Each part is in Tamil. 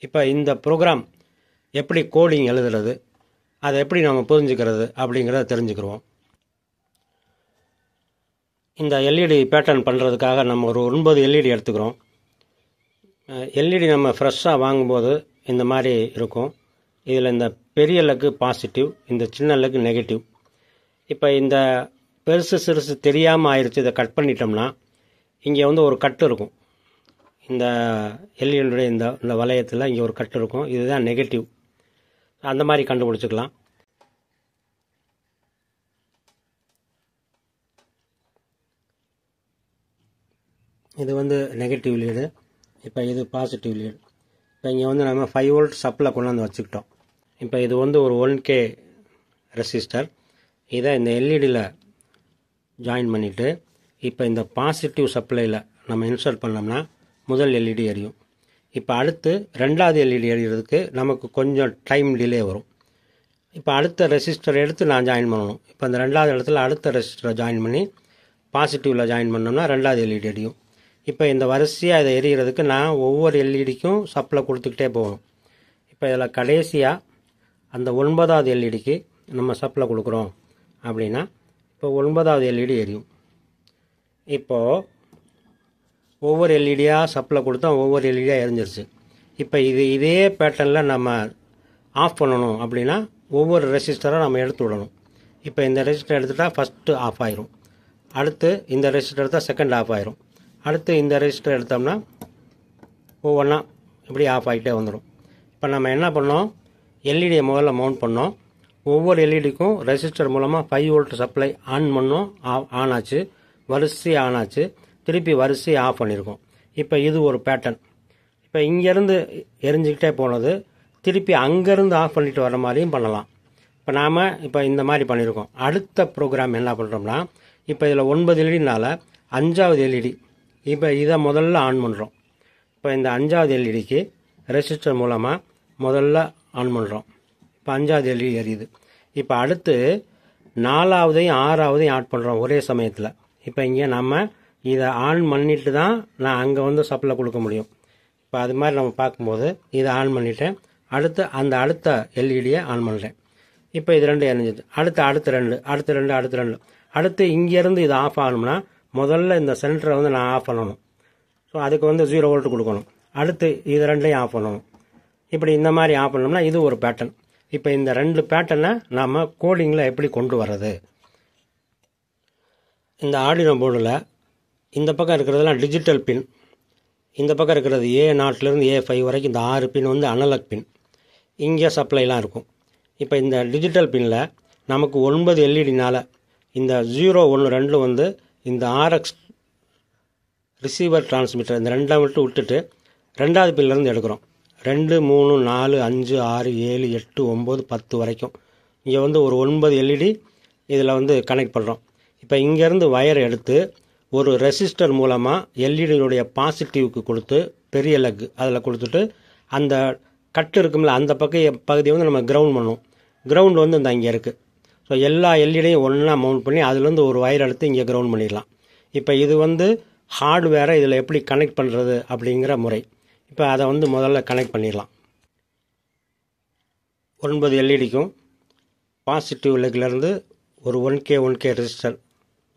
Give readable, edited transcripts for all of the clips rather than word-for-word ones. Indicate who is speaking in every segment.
Speaker 1: இப்போ இந்த ப்ரோக்ராம் எப்படி கோடிங் எழுதுறது, அதை எப்படி நம்ம புரிஞ்சுக்கிறது அப்படிங்கிறத தெரிஞ்சுக்கிறோம். இந்த எல்இடி பேட்டர்ன் பண்ணுறதுக்காக நம்ம ஒரு 9 எல்இடி எடுத்துக்கிறோம். எல்இடி நம்ம ஃப்ரெஷ்ஷாக வாங்கும்போது இந்த மாதிரி இருக்கும். இதில் இந்த பெரிய லக்கு பாசிட்டிவ், இந்த சின்ன லக்கு நெகட்டிவ். இப்போ இந்த பெருசு சிறுசு தெரியாமல் ஆயிடுச்சு, இதை கட் பண்ணிட்டோம்னா இங்கே வந்து ஒரு கட்டு இருக்கும். இந்த எல்இடியுடைய இந்த வளையத்தில் இங்கே ஒரு கட்டு இருக்கும். இதுதான் நெகட்டிவ். அந்த மாதிரி கண்டுபிடிச்சிக்கலாம். இது வந்து நெகட்டிவ் லீடு. இப்போ இது பாசிட்டிவ் லீடு. இப்போ இங்கே வந்து நம்ம 5 வோல்ட் சப்ளை கொண்டாந்து வச்சுக்கிட்டோம். இப்போ இது வந்து ஒரு 1K ரெசிஸ்டர். இதை இந்த எல்இடியில் ஜாயின் பண்ணிவிட்டு இப்போ இந்த பாசிட்டிவ் சப்ளையில் நம்ம இன்ஸ்டால் பண்ணோம்னா முதல் எல்இடி எரியும். இப்போ அடுத்து ரெண்டாவது எல்இடி எரியறதுக்கு நமக்கு கொஞ்சம் டைம் டிலே வரும். இப்போ அடுத்த ரெசிஸ்டர் எடுத்து நான் ஜாயின் பண்ணணும். இப்போ அந்த ரெண்டாவது இடத்துல அடுத்த ரெசிஸ்டரை ஜாயின் பண்ணி பாசிட்டிவில் ஜாயின் பண்ணோம்னா ரெண்டாவது எல்இடி எரியும். இப்போ இந்த வரிசையாக இதை எரியறதுக்கு நான் ஒவ்வொரு எல்இடிக்கும் சப்ளை கொடுத்துக்கிட்டே போகணும். இப்போ இதில் கடைசியாக அந்த 9வது எல்இடிக்கு நம்ம சப்ளை கொடுக்குறோம் அப்படின்னா இப்போ 9வது எல்இடி எரியும். இப்போது ஒவ்வொரு எல்இடியாக சப்ளை கொடுத்தா ஒவ்வொரு எல்இடியாக எரிஞ்சிருச்சு. இப்போ இதே பேட்டர்னில் நம்ம ஆஃப் பண்ணணும் அப்படின்னா ஒவ்வொரு ரெசிஸ்டராக நம்ம எடுத்து விடணும். இப்போ இந்த ரெசிஸ்டர் எடுத்துட்டால் ஃபஸ்ட்டு ஆஃப் ஆயிரும். அடுத்து இந்த ரெசிஸ்டர் எடுத்தால் செகண்ட் ஆஃப் ஆயிரும். அடுத்து இந்த ரெசிஸ்டர் எடுத்தோம்னா ஒவ்வொன்றா இப்படி ஆஃப் ஆகிட்டே வந்துடும். இப்போ நம்ம என்ன பண்ணோம், எல்இடியை முதல்ல மவுண்ட் பண்ணோம். ஒவ்வொரு எல்இடிக்கும் ரெசிஸ்டர் மூலமாக 5 வோல்ட் சப்ளை ஆன் பண்ணோம். ஆன் ஆச்சு, வரிசை ஆன் ஆச்சு, திருப்பி வரிசையை ஆஃப் பண்ணியிருக்கோம். இப்போ இது ஒரு பேட்டர்ன். இப்போ இங்கேருந்து எரிஞ்சிக்கிட்டே போனது திருப்பி அங்கேருந்து ஆஃப் பண்ணிட்டு வர மாதிரியும் பண்ணலாம். இப்போ நாம் இப்போ இந்த மாதிரி பண்ணியிருக்கோம். அடுத்த ப்ரோக்ராம் என்ன பண்ணுறோம்னா, இப்போ இதில் 9 எல்இடினால 5வது எல்இடி இப்போ இதை முதல்ல ஆன் பண்ணுறோம். இப்போ இந்த 5வது எல்இடிக்கு ரெசிஸ்டர் மூலமாக முதல்ல ஆன் பண்ணுறோம். இப்போ 5வது எல்இடி எரியுது. இப்போ அடுத்து 4வதையும் 6வதையும் ஆட் பண்ணுறோம் ஒரே சமயத்தில். இப்போ இங்கே நம்ம இதை ஆன் பண்ணிட்டு தான் நான் அங்கே வந்து சப்ளை கொடுக்க முடியும். இப்போ அது மாதிரி நம்ம பார்க்கும்போது இதை ஆன் பண்ணிவிட்டேன். அடுத்து அடுத்த எல்இடியை ஆன் பண்ணுறேன். இப்போ இது 2 எரிஞ்சிது. அடுத்து 2 அடுத்து இங்கேருந்து இது ஆஃப் ஆகணும்னா முதல்ல இந்த சென்டரை வந்து நான் ஆஃப் பண்ணணும். ஸோ அதுக்கு வந்து 0 வோல்ட் கொடுக்கணும். அடுத்து இது 2ஐயும் ஆஃப் பண்ணணும். இப்படி இந்த மாதிரி ஆஃப் பண்ணோம்னா இது ஒரு பேட்டர்ன். இப்போ இந்த 2 பேட்டர்னை நாம் கோடிங்கில் எப்படி கொண்டு வர்றது? இந்த ஆர்டினோ போர்டில் இந்த பக்கம் இருக்கிறதெல்லாம் டிஜிட்டல் பின், இந்த பக்கம் இருக்கிறது A0லேருந்து A5 வரைக்கும் இந்த 6 பின் வந்து அனலாக் பின். இங்கே சப்ளைலாம் இருக்கும். இப்போ இந்த டிஜிட்டல் பின்னில் நமக்கு 9 எல்இடினால் இந்த 0, 1, 2 வந்து இந்த RX ரிசீவர் டிரான்ஸ்மிட்டர் இந்த 2 மட்டும் விட்டுட்டு 2வது பின்லேருந்து எடுக்கிறோம். 2, 3, 4, 5, 6, 7, 8, 9, 10 வரைக்கும் இங்கே வந்து ஒரு 9 எல்இடி இதில் வந்து கனெக்ட் பண்ணுறோம். இப்போ இங்கேருந்து வயர் எடுத்து ஒரு ரெசிஸ்டர் மூலமாக எல்இடியுடைய பாசிட்டிவ்க்கு கொடுத்து பெரிய லக் அதில் கொடுத்துட்டு அந்த கட்டு இருக்கும்ல அந்த பகுதியை வந்து நம்ம கிரவுண்ட் பண்ணுவோம். கிரவுண்ட் வந்து இந்த இங்கே இருக்குது. ஸோ எல்லா எல்இடியும் ஒன்றா மவுண்ட் பண்ணி அதுலேருந்து ஒரு வயர் எடுத்து இங்கே கிரவுண்ட் பண்ணிடலாம். இப்போ இது வந்து ஹார்ட்வேரை இதில் எப்படி கனெக்ட் பண்ணுறது அப்படிங்கிற முறை. இப்போ அதை வந்து முதல்ல கனெக்ட் பண்ணிடலாம். 9 எல்இடிக்கும் பாசிட்டிவ் லெக்லேருந்து ஒரு 1K ரெசிஸ்டர்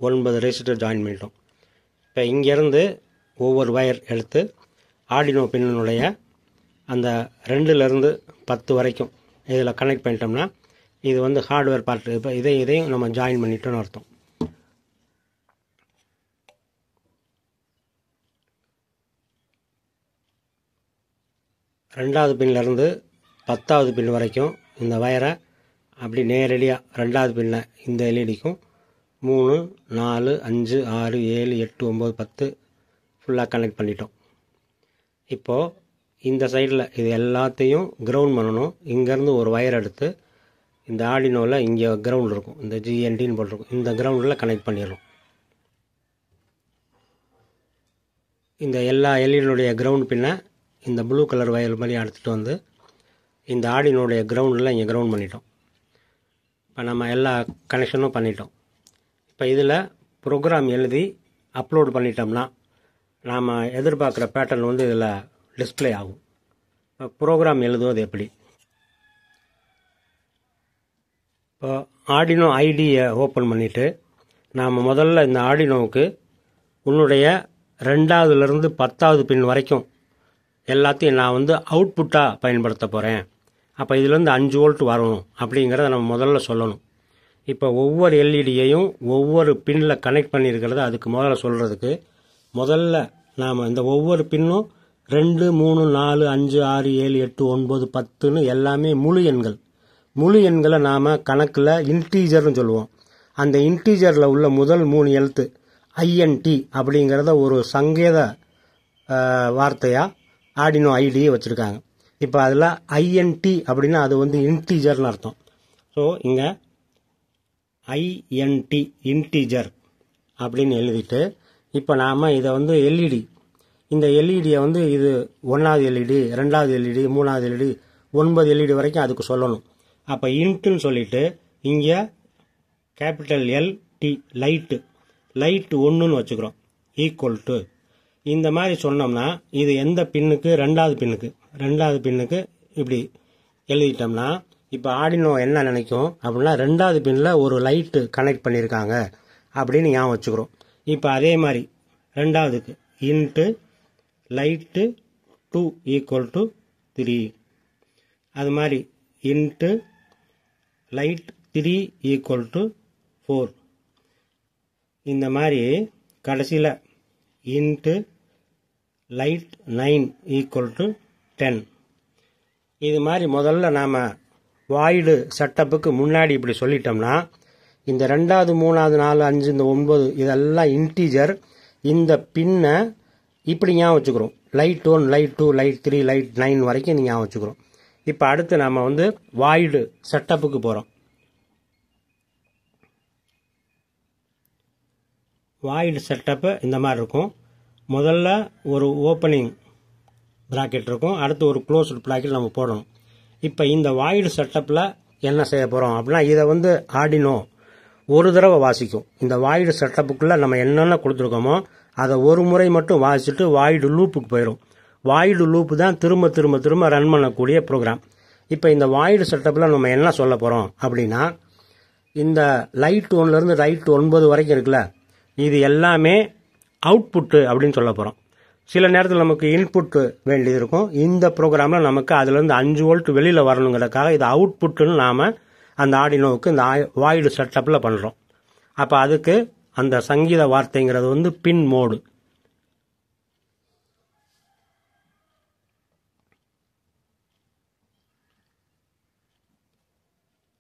Speaker 1: 9 ரெசிஸ்டர் ஜாயின் பண்ணிட்டோம். இப்போ இங்கேருந்து ஒவ்வொரு வயர் எடுத்து ஆர்டினோ பின்னுடைய அந்த 2லேருந்து 10 வரைக்கும் இதில் கனெக்ட் பண்ணிட்டோம்னா இது வந்து ஹார்ட்வேர் பார்ட். இப்போ இதையும் நம்ம ஜாயின் பண்ணிட்டோன்னு அர்த்தம். ரெண்டாவது பின்லேருந்து 10வது பின் வரைக்கும் இந்த வயரை அப்படி நேரடியாக 2வது பின்னில் இந்த எல்இடிக்கும் 3, 4, 5, 6, 7, 8, 9, 10 ஃபுல்லாக கனெக்ட் பண்ணிட்டோம். இப்போது இந்த சைடில் இது எல்லாத்தையும் கிரவுண்ட் பண்ணணும். இங்கேருந்து ஒரு வயர் எடுத்து இந்த ஆர்டினோவில் இங்கே கிரவுண்ட் இருக்கும், இந்த GNDன்னு போட்டிருக்கும், இந்த கிரவுண்டில் கனெக்ட் பண்ணிடுறோம். இந்த எல்லா எல்இடியுடைய கிரவுண்ட் பின்ன இந்த ப்ளூ கலர் வயர் மாதிரி எடுத்துகிட்டு வந்து இந்த ஆர்டினோடைய கிரவுண்டில் இங்கே கிரவுண்ட் பண்ணிட்டோம். இப்போ நம்ம எல்லா கனெக்ஷனும் பண்ணிட்டோம். இப்போ இதில் ப்ரோக்ராம் எழுதி அப்லோட் பண்ணிட்டோம்னா நாம் எதிர்பார்க்குற பேட்டர்ன் வந்து இதில் டிஸ்பிளே ஆகும். ப்ரோக்ராம் எழுதுவது எப்படி? இப்போ ஆர்டினோ ஐடியை ஓப்பன் பண்ணிவிட்டு நாம் முதல்ல இந்த ஆர்டினோவுக்கு உன்னுடைய 2வதுலேருந்து 10வது பின் வரைக்கும் எல்லாத்தையும் நான் வந்து அவுட்புட்டாக பயன்படுத்த போகிறேன். அப்போ இதுலேருந்து 5 வோல்ட் வரணும் அப்படிங்கிறத நம்ம முதல்ல சொல்லணும். இப்போ ஒவ்வொரு எல்இடியையும் ஒவ்வொரு பின்னில் கனெக்ட் பண்ணியிருக்கிறத அதுக்கு முதல்ல சொல்கிறதுக்கு முதல்ல நாம் இந்த ஒவ்வொரு பின்னும் 2, 3, 4, 5, 6, 7, 8, 9, 10ன்னு எல்லாமே முழு எண்கள். முழு எண்களை நாம் கணக்கில் இன்டீஜர்னு சொல்லுவோம். அந்த இன்டீஜரில் உள்ள முதல் 3 எழுத்து ஐஎன்டி அப்படிங்கிறத ஒரு சங்கேத வார்த்தையாக ஆர்டினோ ஐடியை வச்சுருக்காங்க. இப்போ அதில் ஐஎன்டி அப்படின்னா அது வந்து இன்டீஜர்னு அர்த்தம். ஸோ இங்கே ஐஎன்டி இன்டீஜர் அப்படின்னு எழுதிட்டு இப்போ நாம் இதை வந்து எல்இடி, இந்த எல்இடியை வந்து இது 1வது எல்இடி, 2வது எல்இடி, 3வது எல்இடி, 9 எல்இடி வரைக்கும் அதுக்கு சொல்லணும். அப்போ இன்ட்டுன்னு சொல்லிட்டு இங்கே கேபிட்டல் எல்டி லைட்டு 1ன்னு வச்சுக்கிறோம் ஈக்குவல் டு இந்த மாதிரி சொன்னோம்னா இது எந்த பின்னுக்கு? 2வது பின்னுக்கு இப்படி எழுதிட்டோம்னா இப்போ ஆர்டினோ என்ன நினைக்கும் அப்படின்னா 2வது பின்னில் ஒரு லைட்டு கனெக்ட் பண்ணியிருக்காங்க அப்படின்னு ஞாபகம் வச்சுக்கிறோம். இப்போ அதே மாதிரி 2வதுக்கு இன்ட்டு லைட்டு 2 ஈக்குவல் டு 3, அது மாதிரி இன்ட்டு லைட் 3 ஈக்குவல் டு 4, இந்த மாதிரி கடைசியில் இன்ட்டு லைட் 9 ஈக்குவல் டு 10. இது மாதிரி முதல்ல நாம் வாய்டு செட்டப்புக்கு முன்னாடி இப்படி சொல்லிட்டோம்னா இந்த 2வது 3வது 4 5 இந்த 9 இதெல்லாம் இன்டீஜர். இந்த பின்னை இப்படி ஞாபகம் வச்சுக்கிறோம். லைட் 1, லைட் 2, லைட் 3, லைட் 9 வரைக்கும் நீங்கள் ஞாபகம் வச்சுக்கிறோம். இப்போ அடுத்து நம்ம வந்து வாய்டு செட்டப்புக்கு போகிறோம். வாய்டு செட்டப்பு இந்த மாதிரி இருக்கும். முதல்ல ஒரு ஓப்பனிங் ப்ராக்கெட் இருக்கும், அடுத்து ஒரு க்ளோஸ்டு ப்ராக்கெட் நம்ம போடணும். இப்போ இந்த வாய்டு செட்டப்பில் என்ன செய்ய போகிறோம் அப்படின்னா இதை வந்து ஆர்டினோ ஒரு தடவை வாசிக்கும். இந்த வாய்டு செட்டப்புக்குள்ளே நம்ம என்னென்ன கொடுத்துருக்கோமோ அதை ஒரு முறை மட்டும் வாசிச்சுட்டு வாய்டு லூப்புக்கு போயிடும். வாய்டு லூப்பு தான் திரும்ப திரும்ப திரும்ப ரன் பண்ணக்கூடிய ப்ரோக்ராம். இப்போ இந்த வாய்டு செட்டப்பில் நம்ம என்ன சொல்ல போகிறோம் அப்படின்னா இந்த லைட் 1லேருந்து லைட் 9 வரைக்கும் இருக்குல்ல, இது எல்லாமே அவுட்புட்டு அப்படின்னு சொல்ல போகிறோம். சில நேரத்தில் நமக்கு இன்புட்டு வேண்டியது இருக்கும். இந்த ப்ரோக்ராமில் நமக்கு அதுலேருந்து 5 வோல்ட் வெளியில் வரணுங்கிறதுக்காக இது அவுட்புட்டுன்னு நாம் அந்த ஆர்டினோவுக்கு இந்த வாய்டு செட்டப்பில் பண்ணுறோம். அப்போ அதுக்கு அந்த சங்கீத வார்த்தைங்கிறது வந்து பின் மோடு.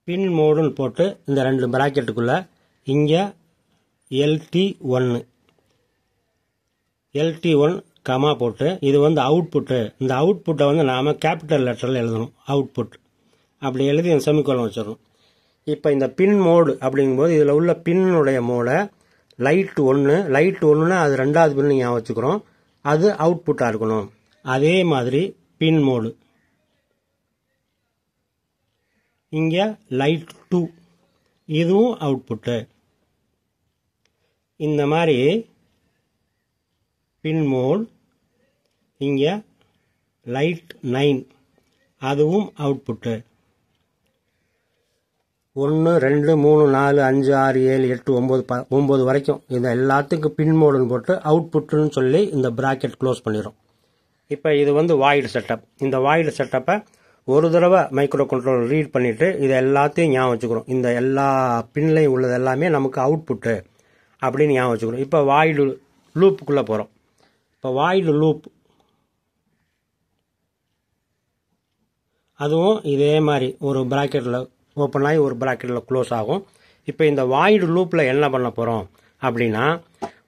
Speaker 1: பின் மோடுன்னு போட்டு இந்த 2 பிராக்கெட்டுக்குள்ளே இங்கே LT1 கமா போட்டு இது வந்து அவுட்புட்டு. இந்த அவுட்புட்டை வந்து நாம் கேபிட்டல் லெட்டரில் எழுதணும். அவுட்புட் அப்படி எழுதி இந்த செமிகோலன் வச்சிடணும். இப்போ இந்த பின் மோடு அப்படிங்கும்போது இதில் உள்ள பின்னுடைய மோடை லைட் 1னா அது 2வது பின் ஞாபகம் வச்சுக்கிறோம், அது அவுட்புட்டாக இருக்கணும். அதே மாதிரி பின் மோடு இங்கே லைட் 2 இதுவும் அவுட்புட்டு. இந்த மாதிரி பின் மோட் இங்கே லைட் 9 அதுவும் அவுட்புட்டு. 1 2 3 4 5 6 7 8 9 வரைக்கும் இந்த எல்லாத்துக்கும் பின் மோடுன்னு போட்டு அவுட்புட்டுன்னு சொல்லி இந்த பிராக்கெட் க்ளோஸ் பண்ணிடும். இப்போ இது வந்து வாய்டு செட்டப். இந்த வாய்டு செட்டப்பை ஒரு தடவை மைக்ரோ கண்ட்ரோல் ரீட் பண்ணிவிட்டு இதை எல்லாத்தையும் ஞாபகம் வச்சுக்கிறோம். இந்த எல்லா பின்லையும் உள்ளது எல்லாமே நமக்கு அவுட்புட்டு அப்படின்னு ஞாபகம் வச்சுக்கிறோம். இப்போ வாய்டு லூப்புக்குள்ளே போகிறோம். இப்போ வாய்டு லூப் அதுவும் இதே மாதிரி ஒரு பிராக்கெட்டில் ஓப்பன் ஆகி ஒரு பிராக்கெட்டில் க்ளோஸ் ஆகும். இப்போ இந்த வாய்டு லூப்பில் என்ன பண்ண போகிறோம் அப்படின்னா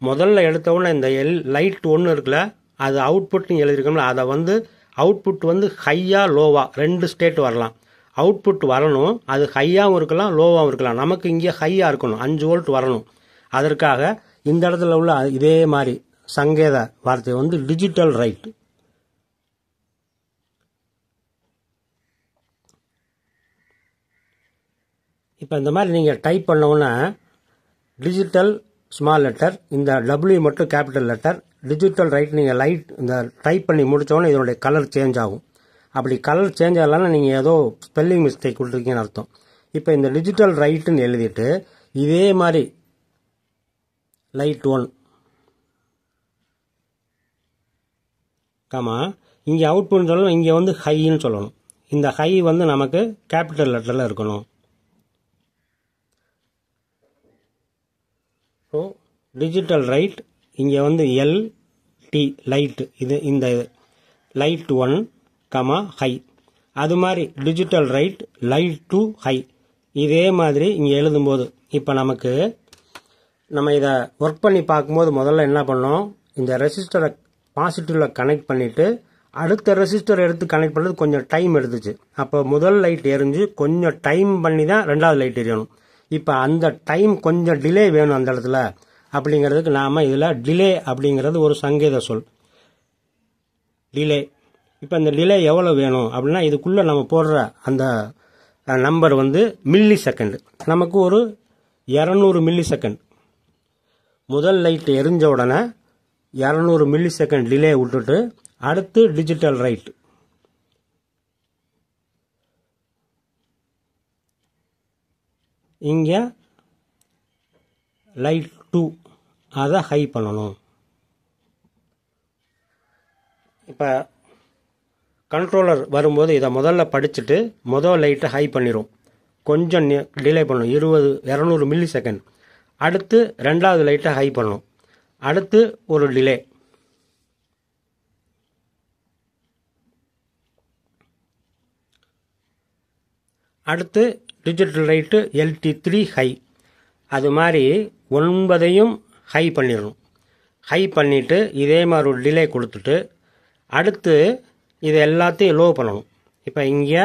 Speaker 1: முதல்ல எடுத்தவுடனே இந்த லைட் 1 இருக்குல்ல, அது அவுட்புட்னு எழுதியிருக்கோம்ல, அதை வந்து அவுட்புட் வந்து ஹையாக லோவாக 2 ஸ்டேட் வரலாம். அவுட்புட் வரணும், அது ஹையாகவும் இருக்கலாம் லோவாகவும் இருக்கலாம். நமக்கு இங்கே ஹையாக இருக்கணும், 5 வோல்ட் வரணும். அதற்காக இந்த இடத்துல உள்ள இதே மாதிரி சங்கேத வார்த்தை வந்து டிஜிட்டல் ரைட். இப்போ இந்த மாதிரி நீங்கள் டைப் பண்ணவுன்னா டிஜிட்டல் ஸ்மால் லெட்டர், இந்த W மட்டும் கேபிட்டல் லெட்டர், டிஜிட்டல் ரைட். நீங்கள் லைட் இந்த டைப் பண்ணி முடித்தோன்னே இதனுடைய கலர் சேஞ்ச் ஆகும். அப்படி கலர் சேஞ்ச் ஆகலன்னா நீங்கள் ஏதோ ஸ்பெல்லிங் மிஸ்டேக் கொடுத்துருக்கீங்கன்னு அர்த்தம். இப்போ இந்த டிஜிட்டல் ரைட்டுன்னு எழுதிட்டு இதே மாதிரி லைட் 1 காமா இங்கே அவுட்புட்னு சொல்லணும், இங்கே வந்து ஹைன்னு சொல்லணும். இந்த ஹை வந்து நமக்கு கேபிட்டல் லெட்டரில் இருக்கணும். ஸோ டிஜிட்டல் ரைட் இங்கே வந்து LT லைட், இது இந்த லைட் 1 கமா ஹை. அது மாதிரி டிஜிட்டல் ரைட் லைட் 2 ஹை. இதே மாதிரி இங்கே எழுதும்போது இப்போ நம்ம இதை ஒர்க் பண்ணி பார்க்கும்போது முதல்ல என்ன பண்ணோம், இந்த ரெசிஸ்டரை பாசிட்டிவில் கனெக்ட் பண்ணிவிட்டு அடுத்த ரெசிஸ்டர் எடுத்து கனெக்ட் பண்ணுறது கொஞ்சம் டைம் எடுத்துச்சு. அப்போ முதல் லைட் எரிஞ்சு கொஞ்சம் டைம் பண்ணி தான் ரெண்டாவது லைட் எரியணும். இப்போ அந்த டைம் கொஞ்சம் டிலே வேணும் அந்த இடத்துல. அப்படிங்கிறதுக்கு நாம் இதில் டிலே அப்படிங்கிறது ஒரு சங்கேத சொல், டிலே. இப்போ இந்த டிலே எவ்வளோ வேணும் அப்படின்னா இதுக்குள்ளே நம்ம போடுற அந்த நம்பர் வந்து மில்லி செகண்ட். நமக்கு ஒரு 200 மில்லி செகண்ட். முதல் லைட் எரிஞ்ச உடனே 200 மில்லி செகண்ட் டிலே விட்டுட்டு அடுத்து டிஜிட்டல் ரைட். இங்கே லைட் 2 அதை ஹை பண்ணணும். இப்போ கண்ட்ரோலர் வரும்போது இதை முதல்ல படிச்சுட்டு முதல் லைட்டை ஹை பண்ணிடும், கொஞ்சம் டிலே பண்ணணும் 200 மில்லி செகண்ட். அடுத்து ரெண்டாவது லைட்டை ஹை பண்ணணும், அடுத்து ஒரு டிலே. அடுத்து டிஜிட்டல் ரைட்டு LT3 ஹை. அது மாதிரி 9ஐயும் ஹை பண்ணிடணும். ஹை பண்ணிவிட்டு இதே மாதிரி ஒரு டிலே கொடுத்துட்டு அடுத்து இது எல்லாத்தையும் லோ பண்ணணும். இப்போ இங்கே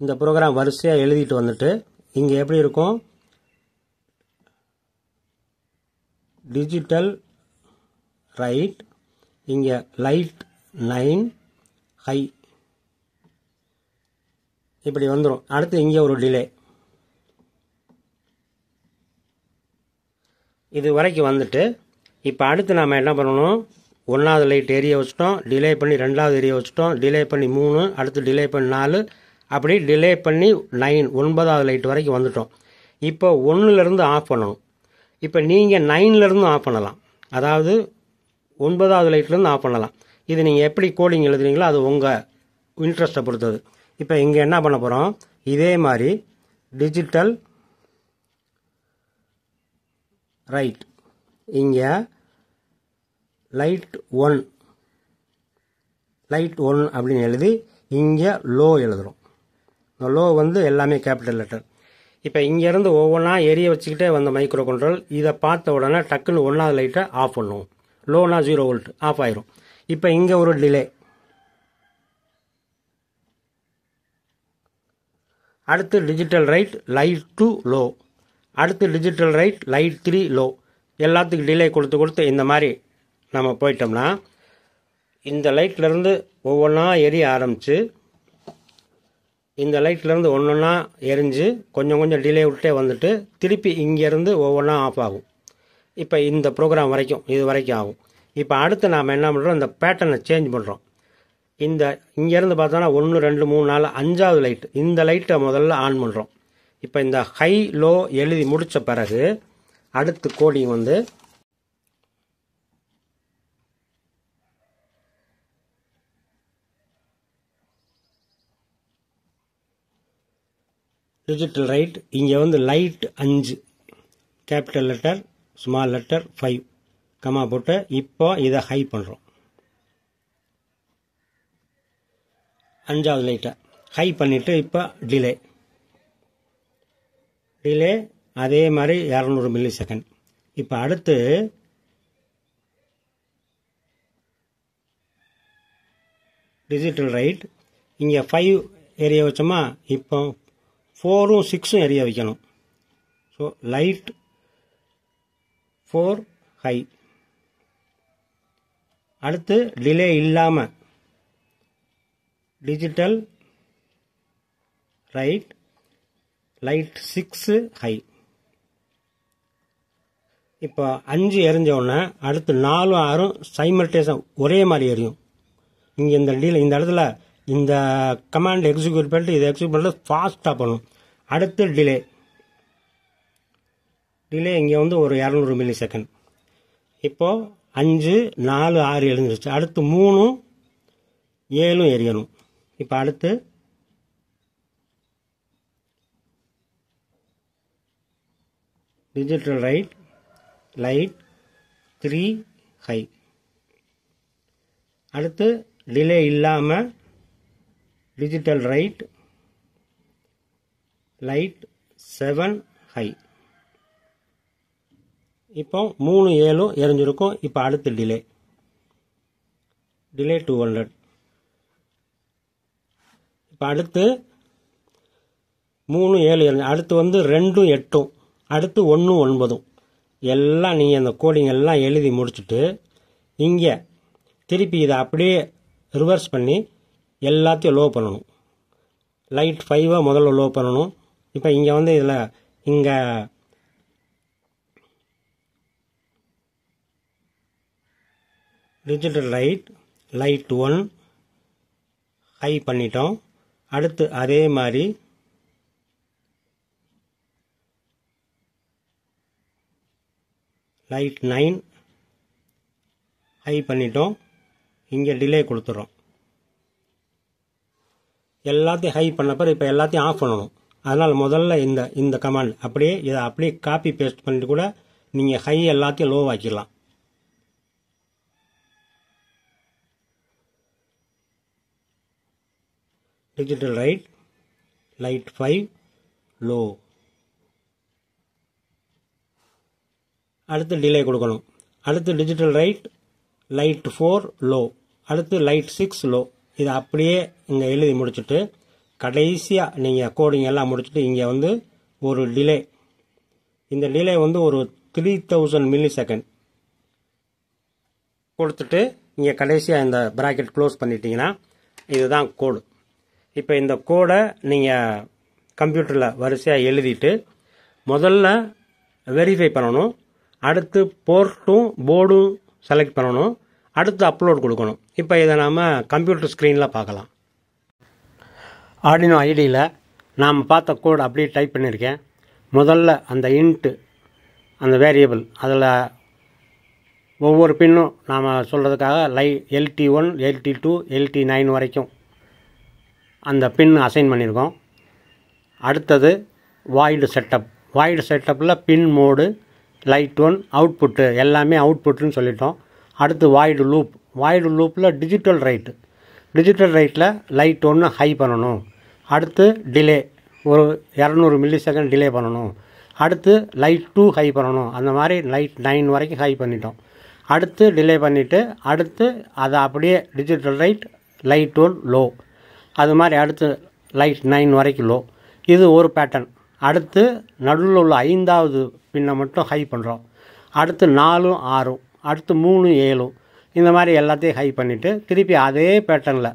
Speaker 1: இந்த ப்ரோக்ராம் வரிசையாக எழுதிட்டு வந்துட்டு இங்கே எப்படி இருக்கும், டிஜிட்டல் ரைட் இங்கே லைட் 9 ஹை இப்படி வந்துடும். அடுத்து இங்கே ஒரு டிலே. இது வரைக்கும் வந்துட்டு இப்போ அடுத்து நாம் என்ன பண்ணணும், ஒன்றாவது லைட் எரிய வச்சிட்டோம், டிலே பண்ணி ரெண்டாவது எரிய வச்சிட்டோம், டிலே பண்ணி 3, அடுத்து டிலே பண்ணி 4, அப்படி டிலே பண்ணி 9 9வது லைட் வரைக்கும் வந்துட்டோம். இப்போ 1லேருந்து ஆஃப் பண்ணணும். இப்போ நீங்கள் 9லேருந்து ஆஃப் பண்ணலாம், அதாவது 9வது லைட்லேருந்து ஆஃப் பண்ணலாம். இது நீங்கள் எப்படி கோடிங் எழுதுறீங்களோ அது உங்கள் இன்ட்ரெஸ்ட்டை பொறுத்தது. இப்போ இங்கே என்ன பண்ண போகிறோம், இதே மாதிரி டிஜிட்டல் ரைட் இங்கே லைட் 1 அப்படின்னு எழுதி இங்கே லோ எழுதுகிறோம். இந்த லோ வந்து எல்லாமே கேபிட்டல் லெட்டர். இப்போ இங்கேருந்து ஒவ்வொன்றா எரிய வச்சுக்கிட்டே வந்த மைக்ரோ கண்ட்ரோல் இதை பார்த்த உடனே டக்குன்னு 1வது லைட்டை ஆஃப் பண்ணுவோம். லோனா 0 வோல்ட் ஆஃப் ஆயிரும். இப்போ இங்கே ஒரு டிலே. அடுத்து டிஜிட்டல் ரைட் லைட் 2 லோ, அடுத்து டிஜிட்டல் ரைட் லைட் 3 லோ. எல்லாத்துக்கும் டிலே கொடுத்து இந்த மாதிரி நம்ம போயிட்டோம்னா இந்த லைட்லேருந்து ஒவ்வொன்றா எரிய ஆரம்பித்து இந்த லைட்லேருந்து ஒன்றொன்னா எரிஞ்சு கொஞ்சம் கொஞ்சம் டிலே விட்டே வந்துட்டு திருப்பி இங்கேருந்து ஒவ்வொன்றா ஆஃப் ஆகும். இப்போ இந்த ப்ரோக்ராம் வரைக்கும் இது வரைக்கும் ஆகும். இப்போ அடுத்து நாம் என்ன பண்ணுறோம், இந்த பேட்டர்னை சேஞ்ச் பண்ணுறோம். இந்த இங்கேருந்து பார்த்தோன்னா 1 2 3 4 5வது லைட், இந்த லைட்டை முதல்ல ஆன் பண்ணுறோம். இப்போ இந்த ஹை லோ எழுதி முடித்த பிறகு அடுத்து கோடிங் வந்து டிஜிட்டல் ரைட் இங்கே வந்து light 5 capital letter small letter 5 comma போட்டு இப்போ இதை ஹை பண்ணுறோம். 5வது லைட்டை ஹை பண்ணிவிட்டு இப்போ டிலே அதே மாதிரி 200 மில்லி செகண்ட். இப்போ அடுத்து டிஜிட்டல் ரைட் இங்கே 5 எரிய வச்சோமா, இப்போ 4ம் 6ம் எரிய வைக்கணும். So light 4 high. அடுத்து டிலே இல்லாமல் டிஜிட்டல் ரைட் லைட் 6 ஹை. இப்போ 5 எரிஞ்ச உடனே அடுத்து 4 6 சைமல்டேனியஸாக ஒரே மாதிரி எரியும். இங்கே இந்த இடத்துல இந்த கமாண்ட் எக்ஸிக்யூட் பண்ணிட்டு இதை எக்ஸிக்யூட் பண்ணிட்டு ஃபாஸ்ட்டாக பண்ணணும். அடுத்து டிலே இங்கே வந்து ஒரு 200 மில்லி செகண்ட். இப்போது 5 4 6 எழுந்துருச்சு. அடுத்து 3 7 எரியணும். இப்போ அடுத்து டிஜிட்டல் லைட் 3 ஹை. அடுத்து டிலே இல்லாமல் டிஜிட்டல் லைட் 7 ஹை. இப்போ 3 7 எரிஞ்சிருக்கும். இப்போ அடுத்து டிலே 200. இப்போ அடுத்து 3 7 எரிஞ்சு, அடுத்து வந்து 2 8, அடுத்து 1 9. எல்லாம் நீங்கள் அந்த கோடிங் எல்லாம் எழுதி முடிச்சுட்டு இங்கே திருப்பி இதை அப்படியே ரிவர்ஸ் பண்ணி எல்லாத்தையும் லோ பண்ணணும். லைட் 5 முதல்ல லோ பண்ணணும். இப்போ இங்கே வந்து இதில் இங்கே டிஜிட்டல் லைட் 1 ஹை பண்ணிட்டோம். அடுத்து அதே மாதிரி லைட் 9 ஹை பண்ணிட்டோம். இங்கே டிலே கொடுத்துறோம். எல்லாத்தையும் ஹை பண்ண பிறகு இப்போ எல்லாத்தையும் ஆஃப் பண்ணணும். அதனால் முதல்ல இந்த கமாண்ட் அப்படியே இதை அப்படியே காப்பி பேஸ்ட் பண்ணிட்டு கூட நீங்கள் ஹை எல்லாத்தையும் லோ ஆக்கிடலாம். Digital light 5 low. அடுத்து டிலே கொடுக்கணும். அடுத்து டிஜிட்டல் லைட் 4 லோ. அடுத்து லைட் 6 லோ. இதை அப்படியே இங்கே எழுதி முடிச்சுட்டு கடைசியாக நீங்கள் கோடிங் எல்லாம் முடிச்சுட்டு இங்கே வந்து ஒரு டிலே, இந்த டிலே வந்து ஒரு 3000 மில்லி செகண்ட் கொடுத்துட்டு இங்கே கடைசியாக இந்த ப்ராக்கெட் க்ளோஸ் பண்ணிட்டீங்கன்னா இதுதான் கோடு. இப்போ இந்த கோடை நீங்கள் கம்ப்யூட்டரில் வரிசையாக எழுதிட்டு முதல்ல வெரிஃபை பண்ணணும். அடுத்து போர்ட்டும் போர்டும் செலக்ட் பண்ணணும். அடுத்து அப்லோட் கொடுக்கணும். இப்போ இதை நாம் கம்ப்யூட்டர் ஸ்க்ரீனில் பார்க்கலாம். ஆர்டினோ ஐடியில் நாம் பார்த்த கோட் அப்படியே டைப் பண்ணியிருக்கேன். முதல்ல அந்த இன்ட்டு அந்த வேரியபிள் அதில் ஒவ்வொரு பின்னும் நாம் சொல்கிறதுக்காக LT1 LT2 LT9 வரைக்கும் அந்த பின் அசைன் பண்ணியிருக்கோம். அடுத்தது வாய்டு செட்டப்பில் பின் மோடு லைட் 1 அவுட்புட்டு எல்லாமே அவுட்புட்டுன்னு சொல்லிட்டோம். அடுத்து வாய்டு லூப்பில் டிஜிட்டல் ரைட்டில் லைட் 1 ஹை பண்ணணும். அடுத்து டிலே ஒரு 200 மில்லி செகண்ட் டிலே பண்ணணும். அடுத்து லைட் 2 ஹை பண்ணணும். அந்த மாதிரி லைட் 9 வரைக்கும் ஹை பண்ணிட்டோம். அடுத்து டிலே பண்ணிவிட்டு அடுத்து அதை அப்படியே டிஜிட்டல் லைட் 1 லோ. அது மாதிரி அடுத்து லைட் 9 வரைக்கும் லோ. இது ஒரு பேட்டர்ன். அடுத்து நடுவில் உள்ள 5வது பின்னை மட்டும் ஹை பண்ணுறோம். அடுத்து 4 6, அடுத்து 3 7, இந்த மாதிரி எல்லாத்தையும் ஹை பண்ணிவிட்டு திருப்பி அதே பேட்டர்னில்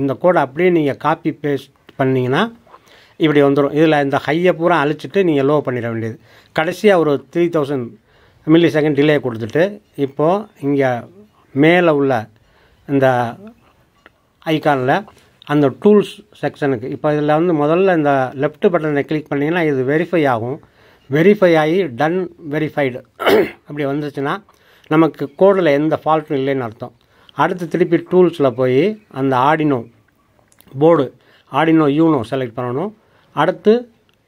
Speaker 1: இந்த கோடை அப்படியே நீங்கள் காப்பி பேஸ்ட் பண்ணிங்கன்னா இப்படி வந்துடும். இதில் இந்த ஹையை பூரா அழிச்சிட்டு நீங்கள் லோ பண்ணிட வேண்டியது. கடைசியாக ஒரு 3000 மில்லி செகண்ட் டிலே கொடுத்துட்டு இப்போது இங்கே மேலே உள்ள இந்த ஐக்கானில் அந்த டூல்ஸ் செக்ஷனுக்கு இப்போ இதில் வந்து முதல்ல இந்த லெஃப்ட் பட்டனை கிளிக் பண்ணிங்கன்னா இது வெரிஃபை ஆகும். வெரிஃபை ஆகி டன் வெரிஃபைடு அப்படி வந்துச்சுன்னா நமக்கு கோடில் எந்த ஃபால்ட்டும் இல்லைன்னு அர்த்தம். அடுத்து திருப்பி டூல்ஸில் போய் அந்த ஆர்டினோ யூனோ செலக்ட் பண்ணணும். அடுத்து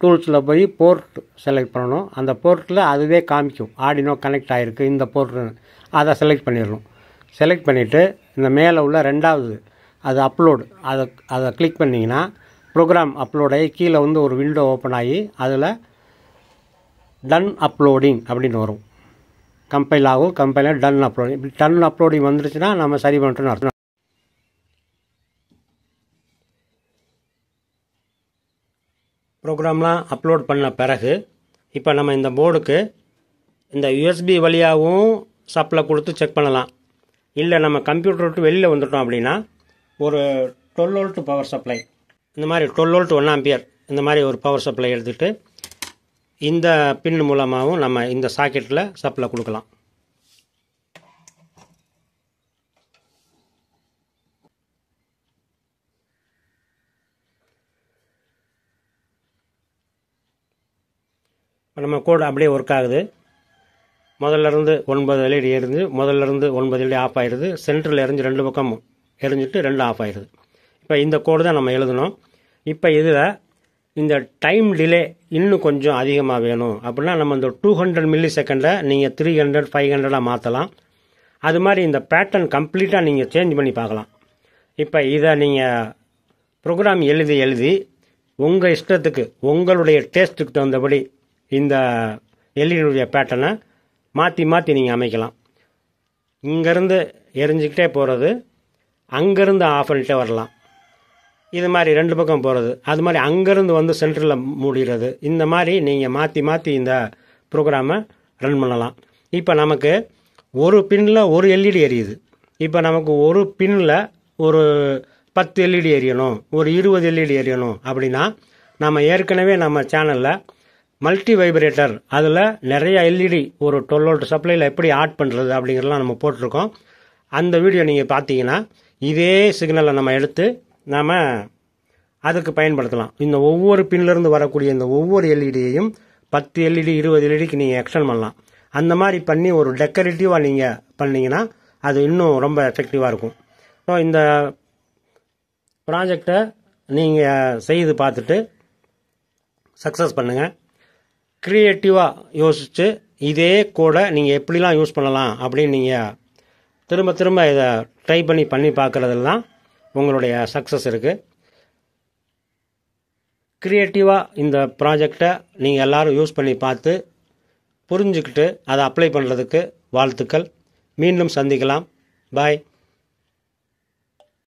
Speaker 1: டூல்ஸில் போய் போர்ட் செலக்ட் பண்ணணும். அந்த போர்ட்டில் அதுவே காமிக்கும் ஆர்டினோ கனெக்ட் ஆகிருக்கு இந்த போர்ட்டுன்னு. அதை செலக்ட் பண்ணிடணும். செலக்ட் பண்ணிவிட்டு இந்த மேலே உள்ள 2வது அது அப்லோடு அதை கிளிக் பண்ணிங்கன்னா ப்ரோக்ராம் அப்லோட் ஆகி கீழே வந்து ஒரு விண்டோ ஓப்பன் ஆகி அதில் டன் அப்லோடிங் அப்படின்னு வரும். கம்பைல் ஆகும். Compiler done uploading. இப்படி டன் அப்லோடிங் வந்துருச்சுன்னா நம்ம சரி பண்ணிட்டோன்னு அர்த்தம். ப்ரோக்ராம்லாம் அப்லோட் பண்ண பிறகு இப்போ நம்ம இந்த போர்டுக்கு இந்த USB வழியாகவும் சப்ளை கொடுத்து செக் பண்ணலாம். இல்லை நம்ம கம்ப்யூட்டர் விட்டு வெளியில் வந்துட்டோம் அப்படின்னா ஒரு 12 வோல்ட் பவர் சப்ளை, இந்த மாதிரி 12 வோல்ட் 1 ஆம்பியர் இந்த மாதிரி ஒரு பவர் சப்ளை எடுத்துகிட்டு இந்த பின் மூலமாகவும் நம்ம இந்த சாக்கெட்டில் சப்ளை கொடுக்கலாம். நம்ம கோடு அப்படியே ஒர்க் ஆகுது. முதல்ல இருந்து 9 எல்இடி எரிஞ்சு முதல்ல இருந்து 9 எல்இடி ஆஃப் ஆயிடுது. சென்டரில் எரிஞ்சு 2 பக்கம் எரிஞ்சிட்டு 2 ஆஃப் ஆயிடுது. இப்போ இந்த கோடு தான் நம்ம எழுதணும். இப்போ இதில் இந்த டைம் டிலே இன்னும் கொஞ்சம் அதிகமாக வேணும் அப்படின்னா நம்ம இந்த 200 மில்லி செகண்டை நீங்கள் 300 500 மாற்றலாம். அது மாதிரி இந்த பேட்டர்ன் கம்ப்ளீட்டாக நீங்கள் சேஞ்ச் பண்ணி பார்க்கலாம். இப்போ இதை நீங்கள் ப்ரோக்ராம் எழுதி உங்கள் இஷ்டத்துக்கு உங்களுடைய டேஸ்ட்டுக்கு தகுந்தபடி இந்த எல்இடியுடைய பேட்டர்னை மாற்றி நீங்கள் அமைக்கலாம். இங்கேருந்து எரிஞ்சிக்கிட்டே போகிறது, அங்கேருந்து ஆஃப் பண்ணிட்டே வரலாம். இது மாதிரி 2 பக்கம் போகிறது, அது மாதிரி அங்கேருந்து வந்து சென்டரில் மூடிடுறது. இந்த மாதிரி நீங்கள் மாற்றி இந்த ப்ரோக்ராமை ரன் பண்ணலாம். இப்போ நமக்கு ஒரு பின்னில் ஒரு எல்இடி எரியுது. இப்போ நமக்கு ஒரு பின்னில் ஒரு 10 எல்இடி எரியணும், ஒரு 20 எல்இடி எரியணும் அப்படின்னா நம்ம ஏற்கனவே நம்ம சேனலில் மல்டி வைப்ரேட்டர் அதில் நிறைய எல்இடி ஒரு 12 வோல்ட் சப்ளையில் எப்படி ஆட் பண்ணுறது அப்படிங்கிறதெல்லாம் நம்ம போட்டிருக்கோம். அந்த வீடியோ நீங்கள் பார்த்தீங்கன்னா இதே சிக்னலை நம்ம எடுத்து நாம் அதுக்கு பயன்படுத்தலாம். இந்த ஒவ்வொரு பின்லேருந்து வரக்கூடிய இந்த ஒவ்வொரு எல்இடியையும் 10 எல்இடி 20 எல்இடிக்கு நீங்கள் எக்ஸ்டெண்ட் பண்ணலாம். அந்த மாதிரி பண்ணி ஒரு டெக்கரேட்டிவாக நீங்கள் பண்ணிங்கன்னா அது இன்னும் ரொம்ப எஃபெக்டிவாக இருக்கும். ஸோ இந்த ப்ராஜெக்டை நீங்கள் செய்து பார்த்துட்டு சக்ஸஸ் பண்ணுங்கள். க்ரியேட்டிவாக யோசித்து இதே கோடை நீங்கள் எப்படிலாம் யூஸ் பண்ணலாம் அப்படின்னு நீங்கள் திரும்ப இதை ட்ரை பண்ணி பார்க்குறதுல தான் உங்களுடைய சக்ஸஸ் இருக்குது. க்ரியேட்டிவாக இந்த ப்ராஜெக்டை நீங்கள் எல்லோரும் யூஸ் பண்ணி பார்த்து புரிஞ்சுக்கிட்டு அதை அப்ளை பண்ணுறதுக்கு வாழ்த்துக்கள். மீண்டும் சந்திக்கலாம். பாய்.